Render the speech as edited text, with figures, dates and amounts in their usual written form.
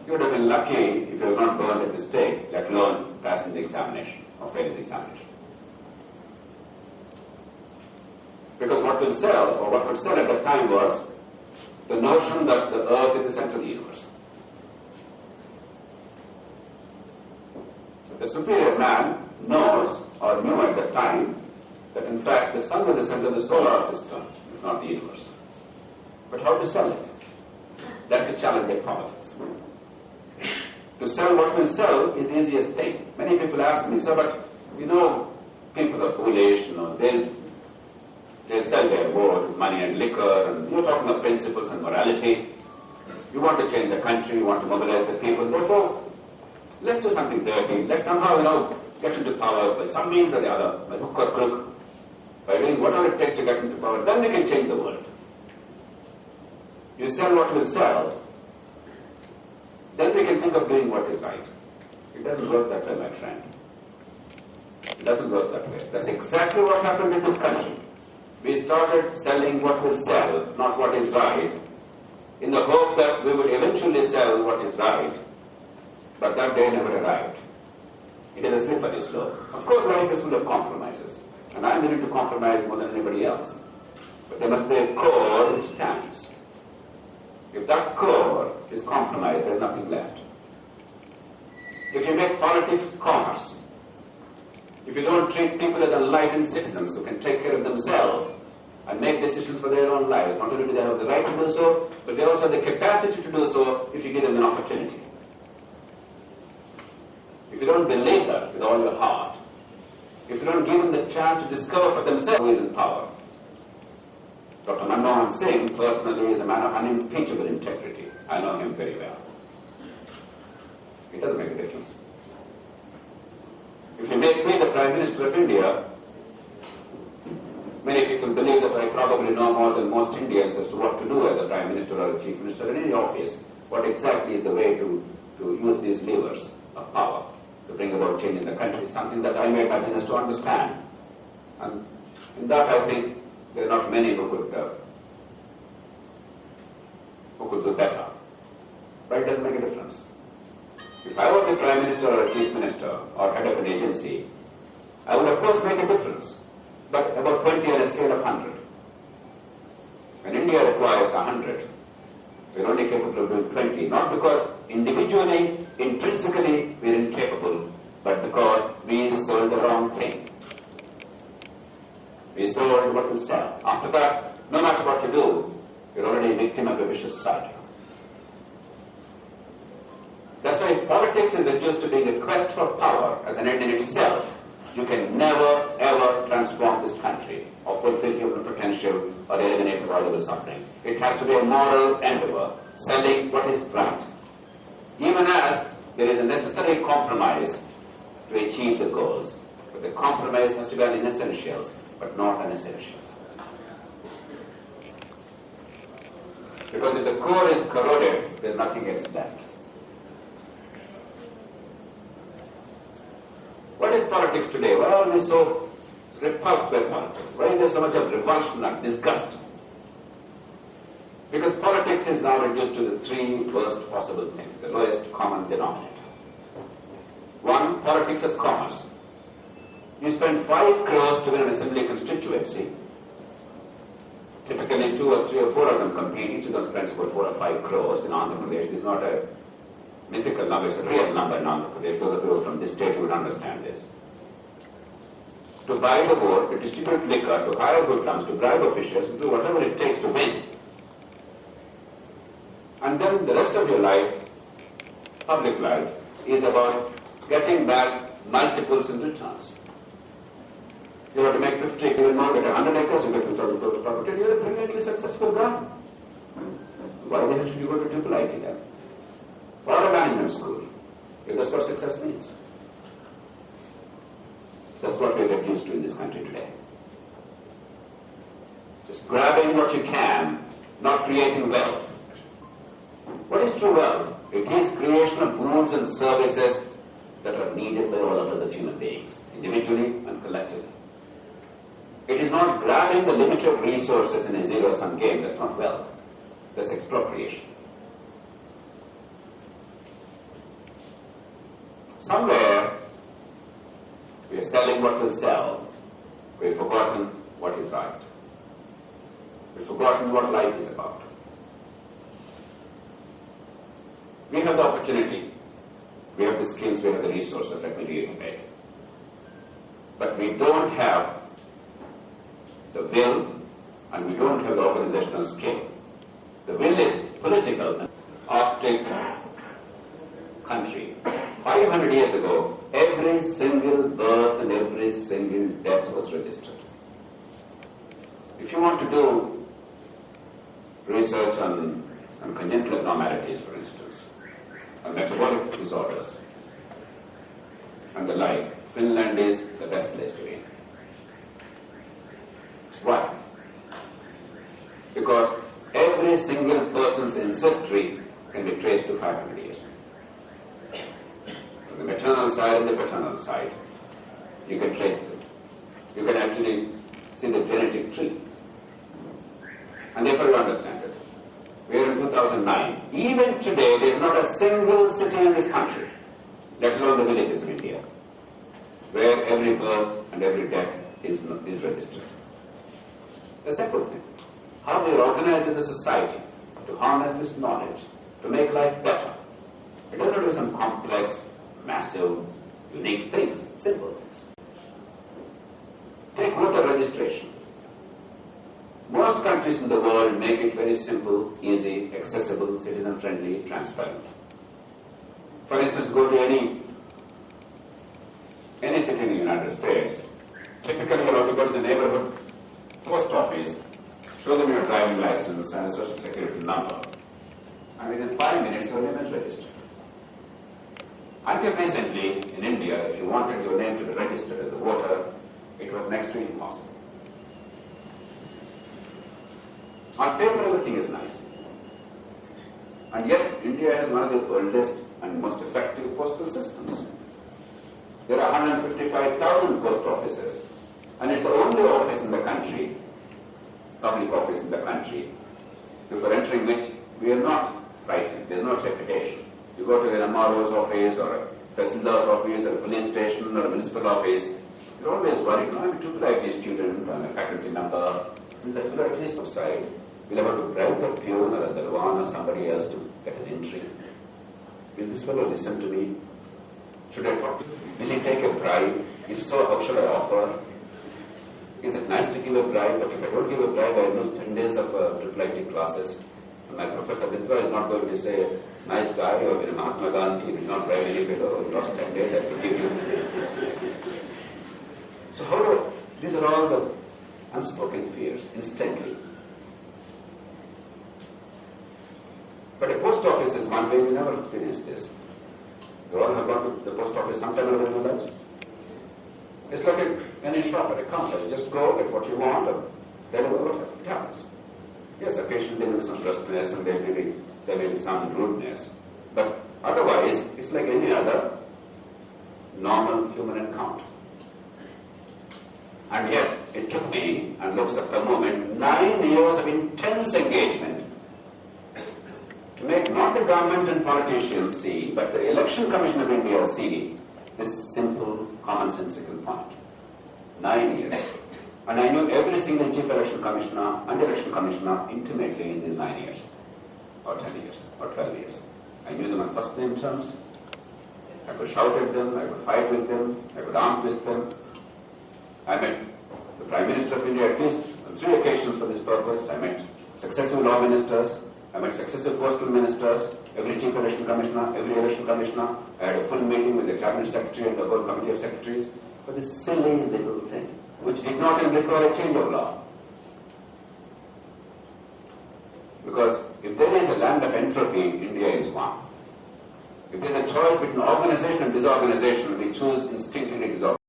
You would have been lucky if you was not burned at the stake, let alone passing the examination or failing the examination. Because what would sell at that time was the notion that the earth is the center of the universe. The superior man knows or knew at that time that in fact the sun was the center of the solar system, if not the universe. But how to sell it? That's the challenge in politics. To sell what will sell is the easiest thing. Many people ask me, so but people are foolish, they'll sell their vote, money and liquor, and you're talking of principles and morality. You want to change the country, you want to mobilize the people, therefore, let's do something dirty. Let's somehow, get into power by some means or the other, by hook or crook, by doing whatever it takes to get into power. Then we can change the world. You sell what will sell, then we can think of doing what is right. It doesn't work that way, my friend. It doesn't work that way. That's exactly what happened in this country. We started selling what will sell, not what is right, in the hope that we would eventually sell what is right. But that day never arrived. It is a slippery slope. Of course, life is full of compromises. And I'm willing to compromise more than anybody else. But there must be a core which stands. If that core is compromised, there's nothing left. If you make politics commerce, if you don't treat people as enlightened citizens who can take care of themselves and make decisions for their own lives, not only do they have the right to do so, but they also have the capacity to do so if you give them an opportunity. If you don't believe that with all your heart, if you don't give them the chance to discover for themselves who is in power. Dr. Manmohan Singh personally is a man of unimpeachable integrity. I know him very well. It doesn't make a difference. If you make me the Prime Minister of India, many people believe that I probably know more than most Indians as to what to do as a Prime Minister or a Chief Minister in any office. What exactly is the way to use these levers of power to bring about change in the country, something that I made my business to understand. And in that I think there are not many who could do better. But it doesn't make a difference. If I were the Prime Minister or a Chief Minister or head of an agency, I would of course make a difference, but about 20 on a scale of 100. When India requires 100, we're only capable of doing 20, not because individually, intrinsically, we're incapable, but because we sold the wrong thing. We sold what we sell. After that, no matter what you do, you're already a victim of a vicious cycle. That's why politics is reduced to being a quest for power as an end in itself. You can never, ever transform this country or fulfill human potential or eliminate avoidable suffering. It has to be a moral endeavor, selling what is right. Even as there is a necessary compromise to achieve the goals. But the compromise has to be in essentials, but not unessentials. Because if the core is corroded, there's nothing else left. What is politics today? Why are we so repulsed by politics? Why is there so much of revulsion and disgust? Because politics is now reduced to the three worst possible things, the lowest common denominator. One, politics as commerce. You spend 5 crores to win an assembly constituency. Typically 2 or 3 or 4 of them compete. Each of them spends about 4 or 5 crores in Andhra Pradesh. It's not a mythical number, it's a real number in Andhra Pradesh. Those of you from this state would understand this. To buy the vote, to distribute liquor, to hire hoodlums, to bribe officials, to do whatever it takes to win. And then the rest of your life, public life, is about getting back multiples in returns. You have to make 50 acres, you now get 100 acres, you get 2,000 crores of property, and you're a brilliantly successful guy. Why the hell should you go to IIIT then? Or a management school, if that's what success means. That's what we're reduced to in this country today. Just grabbing what you can, not creating wealth. What is true wealth? It is creation of goods and services that are needed by all of us as human beings, individually and collectively. It is not grabbing the limited resources in a zero-sum game. That's not wealth. That's expropriation. Somewhere we are selling what will sell. We've forgotten what is right. We've forgotten what life is about. We have the opportunity, we have the skills, we have the resources that we really make. But we don't have the will and we don't have the organizational skill. The will is political. Arctic country. 500 years ago, every single birth and every single death was registered. If you want to do research on congenital abnormalities, for instance, and metabolic disorders, and the like, Finland is the best place to be. Why? Because every single person's ancestry can be traced to 500 years. From the maternal side and the paternal side, you can trace them. You can actually see the genetic tree. And therefore you understand it. We are in 2009. Even today, there is not a single city in this country, let alone the villages in India, where every birth and every death is registered. The second thing, how we are organized as a society to harness this knowledge, to make life better. It doesn't do some complex, massive, unique things, simple things. Take voter registration. Most countries in the world make it very simple, easy, accessible, citizen-friendly, transparent. For instance, go to any city in the United States. Typically, you have to go to the neighborhood post office, show them your driving license and a social security number, and within 5 minutes your name is registered. Until recently, in India, if you wanted your name to be registered as a voter, it was next to impossible. On paper, everything is nice. And yet, India has one of the oldest and most effective postal systems. There are 155,000 post offices, and it's the only office in the country, public office in the country, before entering which we are not frightened. There's no trepidation. You go to an MRO's office or a Tehsildar office or a police station or a municipal office, you're always worried, no, I'm a too likely student, I'm a faculty member, will the fellow at least outside, will I have to bribe a peon or a dalwan or somebody else to get an entry? Will this fellow listen to me? Should I talk to him? Will he take a bribe? If so, how should I offer? Is it nice to give a bribe? But if I don't give a bribe, I lose 10 days of IIIT classes. And my professor Mitra is not going to say, nice guy, or in Mahatma Gandhi, you will not bribe any fellow, you lost 10 days, I forgive you. So these are all the unspoken fears, instantly. But a post office is one way. We never experienced this. You all have gone to the post office sometime in your lives. It's like any shop at a counter. You just go, get what you want, and deliver whatever. It happens. Yes, occasionally there may be some brusqueness and there may be some rudeness. But otherwise, it's like any other normal human encounter. And yet, it took me, and looks at the moment, 9 years of intense engagement to make not the government and politicians see, but the Election Commission of India see this simple, commonsensical point. 9 years. And I knew every single chief election commissioner and election commissioner intimately in these 9 years, or 10 years, or 12 years. I knew them on first name terms. I could shout at them, I could fight with them, I could arm twist them. I met the Prime Minister of India at least on 3 occasions for this purpose. I met successive law ministers. I met successive postal ministers, every chief election commissioner, every election commissioner. I had a full meeting with the cabinet secretary and the whole committee of secretaries for this silly little thing, which did not even require a change of law. Because if there is a land of entropy, India is one. If there is a choice between organization and disorganization, we choose instinctively disorganization.